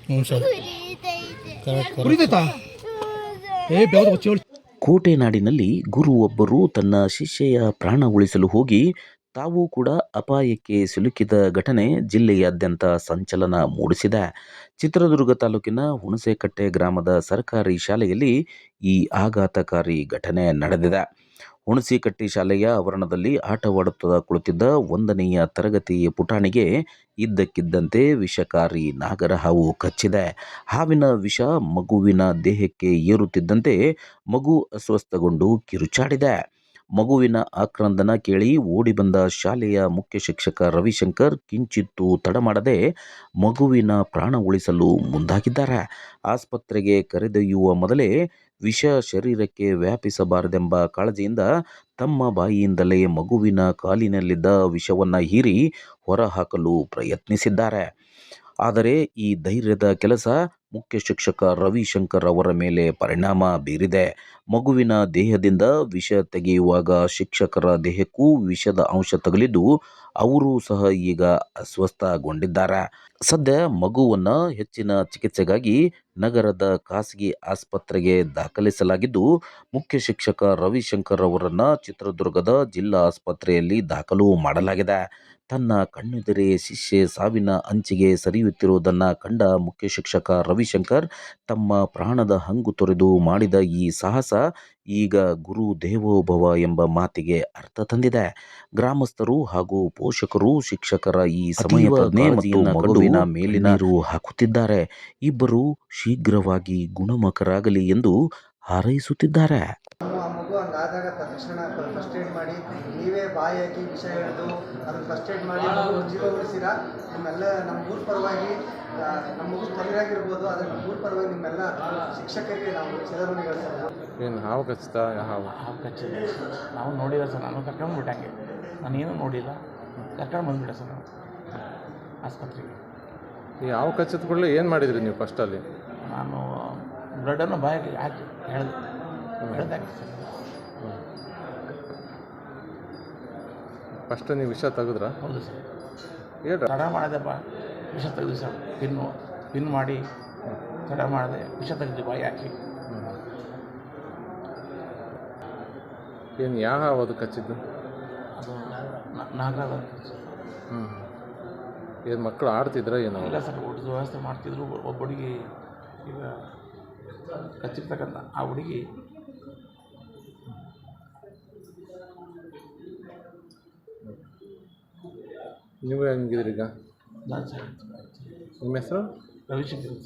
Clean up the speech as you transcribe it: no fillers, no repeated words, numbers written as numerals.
ಹ್ಞೂ sir correct ಉರಿದೈತಾ ಬೆವರು ಬಚ್ಚಿ ಕೋಟೆನಾಡಿನಲ್ಲಿ ಗುರುವೊಬ್ಬರು ತನ್ನ ಶಿಷ್ಯೆಯ ಪ್ರಾಣ ಉಳಿಸಲು ಹೋಗಿ ತಾವೂ ಕೂಡ ಅಪಾಯಕ್ಕೆ ಸಿಲುಕಿದ ಘಟನೆ ಜಿಲ್ಲೆಯಾದ್ಯಂತ ಸಂಚಲನ ಮೂಡಿಸಿದೆ. ಚಿತ್ರದುರ್ಗ ತಾಲೂಕಿನ ಹುಣಸೇಕಟ್ಟೆ ಗ್ರಾಮದ ಸರ್ಕಾರಿ ಶಾಲೆಯಲ್ಲಿ ಈ ಆಘಾತಕಾರಿ ಘಟನೆ ನಡೆದಿದೆ. ಹುಣಸೇಕಟ್ಟೆ ಶಾಲೆಯ ಆವರಣದಲ್ಲಿ ಆಟವಾಡುತ್ತಾ ಕುಳಿತಿದ್ದ 1ನೆಯ ತರಗತಿ ಪುಟಾಣಿಗೆ ಇದ್ದಕ್ಕಿದ್ದಂತೆ ವಿಷಕಾರಿ ನಾಗರಹಾವು ಕಚ್ಚಿದೆ. ಹಾವಿನ ವಿಷ ಮಗುವಿನ ದೇಹಕ್ಕೆ ಏರುತ್ತಿದ್ದಂತೆ ಮಗು ಅಸ್ವಸ್ಥಗೊಂಡು ಕಿರುಚಾಡಿದೆ. ಮಗುವಿನ ಆಕ್ರಂದನ ಕೇಳಿ ಓಡಿ ಬಂದ ಶಾಲೆಯ ಮುಖ್ಯ ಶಿಕ್ಷಕ ರವಿಶಂಕರ್ ಕಿಂಚಿತ್ತೂ ತಡ ಮಾಡದೆ ಮಗುವಿನ ಪ್ರಾಣ ಉಳಿಸಲು ಮುಂದಾಗಿದ್ದಾರೆ. ಆಸ್ಪತ್ರೆಗೆ ಕರೆದೊಯ್ಯುವ ಮೊದಲೇ ವಿಷ ಶರೀರಕ್ಕೆ ವ್ಯಾಪಿಸಬಾರದೆಂಬ ಕಾಳಜಿಯಿಂದ ತಮ್ಮ ಬಾಯಿಯಿಂದಲೇ ಮಗುವಿನ ಕಾಲಿನಲ್ಲಿದ್ದ ವಿಷವನ್ನು ಹೀರಿ ಹೊರಹಾಕಲು ಪ್ರಯತ್ನಿಸಿದ್ದಾರೆ. ಆದರೆ ಈ ಧೈರ್ಯದ ಕೆಲಸ ಮುಖ್ಯ ಶಿಕ್ಷಕ ರವಿಶಂಕರ್ ಅವರ ಮೇಲೆ ಪರಿಣಾಮ ಬೀರಿದೆ. ಮಗುವಿನ ದೇಹದಿಂದ ವಿಷ ತೆಗೆಯುವಾಗ ಶಿಕ್ಷಕರ ದೇಹಕ್ಕೂ ವಿಷದ ಅಂಶ ತಗುಲಿದ್ದು ಅವರೂ ಸಹ ಈಗ ಅಸ್ವಸ್ಥಗೊಂಡಿದ್ದಾರೆ. ಸದ್ಯ ಮಗುವನ್ನು ಹೆಚ್ಚಿನ ಚಿಕಿತ್ಸೆಗಾಗಿ ನಗರದ ಖಾಸಗಿ ಆಸ್ಪತ್ರೆಗೆ ದಾಖಲಿಸಲಾಗಿದ್ದು, ಮುಖ್ಯ ಶಿಕ್ಷಕ ರವಿಶಂಕರ್ ಅವರನ್ನು ಚಿತ್ರದುರ್ಗದ ಜಿಲ್ಲಾ ಆಸ್ಪತ್ರೆಯಲ್ಲಿ ದಾಖಲು ಮಾಡಲಾಗಿದೆ. ತನ್ನ ಕಣ್ಣೆದುರೇ ಶಿಷ್ಯೆ ಸಾವಿನ ಅಂಚಿಗೆ ಸರಿಯುತ್ತಿರುವುದನ್ನು ಕಂಡ ಮುಖ್ಯ ಶಿಕ್ಷಕ ರವಿಶಂಕರ್ ತಮ್ಮ ಪ್ರಾಣದ ಹಂಗು ತೊರೆದು ಮಾಡಿದ ಈ ಸಾಹಸ ಈಗ ಗುರು ದೇವೋಭವ ಎಂಬ ಮಾತಿಗೆ ಅರ್ಥ ತಂದಿದೆ. ಗ್ರಾಮಸ್ಥರು ಹಾಗೂ ಪೋಷಕರು ಶಿಕ್ಷಕರ ಈ ಸಮಯ ಪ್ರಜ್ಞೆ ಮತ್ತು ಮಗುವಿನ ಮೇಲಿನ ನೀರು ಹಾಕುತ್ತಿದ್ದಾರೆ. ಇಬ್ಬರು ಶೀಘ್ರವಾಗಿ ಗುಣಮುಖರಾಗಲಿ ಎಂದು ಹಾರೈಸುತ್ತಿದ್ದಾರೆ. ಆ ಮಗು ಹಂಗಾದಾಗ ತಕ್ಷಣ ಫಸ್ಟ್ ಏಡ್ ಮಾಡಿ ನೀವೇ ಬಾಯಿ ಹಾಕಿ ವಿಷ ಹಿಡಿದು ಅದನ್ನು ಫಸ್ಟ್ ಏಡ್ ಮಾಡಿ ಮಗು ಜೀವ ಉಳಿಸಿರ. ನಿಮ್ಮೆಲ್ಲ ನಮ್ಮ ಊರ ಪರವಾಗಿ ನಮ್ಮ ಮಗು ತೊಂದರೆ ಆಗಿರ್ಬೋದು, ಆದರೆ ನಮ್ಮ ಊರ ಪರವಾಗಿ ನಿಮ್ಮೆಲ್ಲ ಶಿಕ್ಷಕರಿಗೆ ನಾವು ಚಿರಋಣಿ ಹೇಳ್ತಾರೆ. ಏನು ಹಾವು ಕಚ್ತಾ? ಹಾವು ಕಚ್ಚಿದೆ. ನಾವು ನೋಡಿಲ್ಲ ಸರ್, ನಾನು ಕರ್ಕೊಂಡು ಬಿಟ್ಟಂಗೆ, ನಾನೇನು ನೋಡಿಲ್ಲ, ಕರ್ಕೊಂಡು ಬಂದುಬಿಟ್ಟೆ ಸರ್ ನಾವು ಆಸ್ಪತ್ರೆಗೆ. ಈ ಹಾವು ಕಚ್ಚಿದ ಕೂಡಲೇ ಏನು ಮಾಡಿದ್ರಿ ನೀವು ಫಸ್ಟಲ್ಲಿ? ನಾನು ಬ್ಲಡನ್ನು ಬಾಯಿಗೆ ಹಾಕಿ ಹೇಳ್ದಾಗೆ ಸರ್. ಫಸ್ಟ್ ನೀವು ವಿಷ ತೆಗೆದ್ರಾ? ಹೌದು ಸರ್, ಹೇಳ್ರಿ. ತಡ ಮಾಡಿದೆಪ್ಪ, ವಿಷ ತೆಗೆದು ಸರ್, ಪಿನ್ ಮಾಡಿ ತಡ ಮಾಡಿದೆ, ವಿಷ ತೆಗೆದು ಬಾಯಿ ಹಾಕಿ. ಏನು ಯಾವ ಹಾವು ಅದು ಕಚ್ಚಿದ್ದು? ಅದು ನಾಗರಾಜ. ಏನು ಮಕ್ಕಳು ಆಡ್ತಿದ್ರ ಏನೋ? ಇಲ್ಲ ಸರ್, ಊಟದ ವ್ಯವಸ್ಥೆ ಮಾಡ್ತಿದ್ರು. ಒಬ್ಬ ಹುಡುಗಿ ಈಗ ಕಚ್ಚಿರ್ತಕ್ಕಂಥ ಆ ಹುಡುಗಿ ನೀವು ಹೆಂಗಿದ್ರಿ ಈಗ? ನಾನು ಸರ್, ನಿಮ್ಮ ಹೆಸರು? ರವಿಶಂಕರ್.